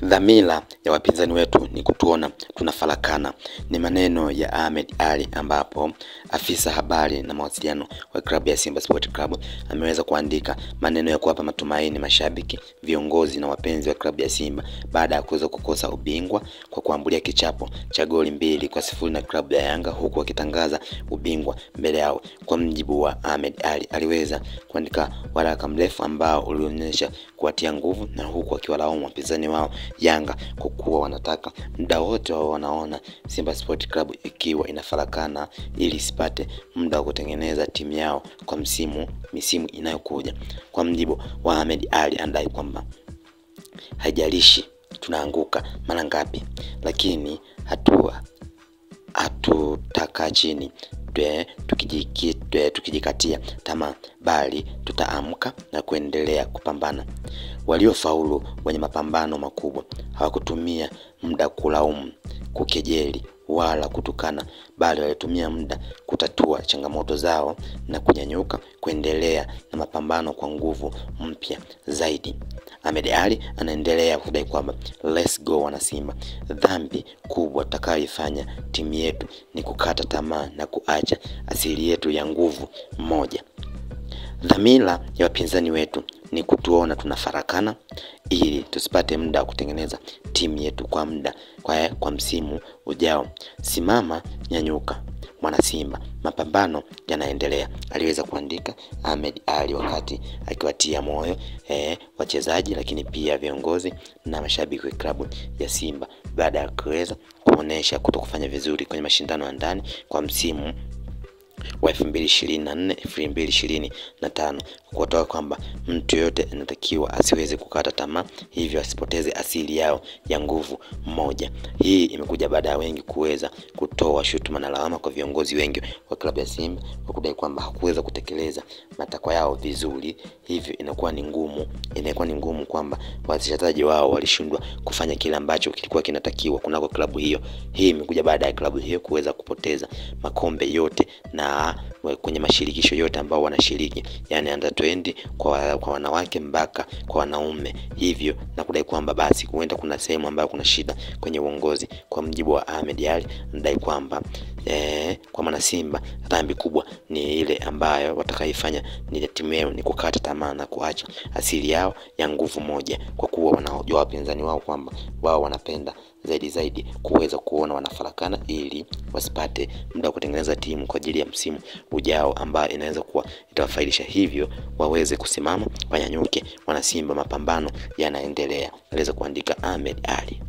Dhamira ya wapinzani wetu ni kutuona tunafarakana. Ni maneno ya Ahmed Ally, ambapo afisa habari na mawasiliano wa klabu ya Simba Sport Club ameweza kuandika maneno ya kuwapa matumaini mashabiki, viongozi na wapenzi wa klabu ya Simba baada ya kuweza kukosa ubingwa kwa kuambulia kichapo cha goli 2-0 na klabu ya Yanga, huku akitangaza ubingwa mbele yao. Kwa mjibu wa Ahmed Ally, aliweza kuandika waraka mrefu ambao ulionyesha kuwatia nguvu, na huku akiwalaumu wapinzani wao Yanga kwa kuwa wanataka muda wote wao wanaona Simba Sport Club ikiwa inafarakana ili isipate muda wa kutengeneza timu yao kwa misimu inayokuja. Kwa mjibu wa Ahmed Ally, anadai kwamba haijalishi tunaanguka mara ngapi, lakini hatutaka chini tukijikatia tamaa, bali tutaamka na kuendelea kupambana. Waliofaulu wenye mapambano makubwa hawakutumia muda kulaumu, kukejeli wala kutukana, bali walitumia muda kutatua changamoto zao na kunyanyuka kuendelea na mapambano kwa nguvu mpya zaidi. Ahmed Ally anaendelea kudai kwamba let's go wana Simba, dhambi kubwa tutakayoifanya timu yetu ni kukata tamaa na kuacha asili yetu ya nguvu moja. Dhamira ya wapinzani wetu ni kutuona tunafarakana ili tusipate muda wa kutengeneza timu yetu kwa msimu ujao. Simama, nyanyuka mwana Simba, mapambano yanaendelea, aliweza kuandika Ahmed Ally wakati akiwatia moyo wachezaji, lakini pia viongozi na mashabiki wa klabu ya Simba baada ya kuweza kuonesha kutokufanya vizuri kwenye mashindano ya ndani kwa msimu wa 2024-2025, kutoa kwamba mtu yote anatakiwa asiweze kukata tamaa, hivyo asipoteze asili yao ya nguvu moja. Hii imekuja baada ya wengi kuweza kutoa shutuma na lawama kwa viongozi wengi wa klabu ya Simba kwa kudai kwamba hakuweza kutekeleza matakwa yao vizuri, hivyo inakuwa ni ngumu kwamba wachezaji wao walishindwa kufanya kile ambacho kilikuwa kinatakiwa kunako klabu hiyo. Hii imekuja baada ya klabu hiyo kuweza kupoteza makombe yote na kwenye mashirikisho yote ambao wanashiriki, yani under 20 kwa wanawake mpaka kwa wanaume, hivyo na kudai kwamba basi huenda kuna sehemu ambayo kuna shida kwenye uongozi. Kwa mjibu wa Ahmed Ally, anadai kwamba kwa maana Simba dhambi kubwa ni ile ambayo watakaifanya ni timu yao ni kukata tamaa na kuacha asili yao ya nguvu moja, kwa kuwa wanaojua wapinzani wao kwamba wao wanapenda zaidi kuweza kuona wanafarakana ili wasipate muda wa kutengeneza timu kwa ajili ya msimu ujao ambao inaweza kuwa itawafaidisha, hivyo waweze kusimama, wanyanyuke wana Simba, mapambano yanaendelea, aliweza kuandika Ahmed Ally.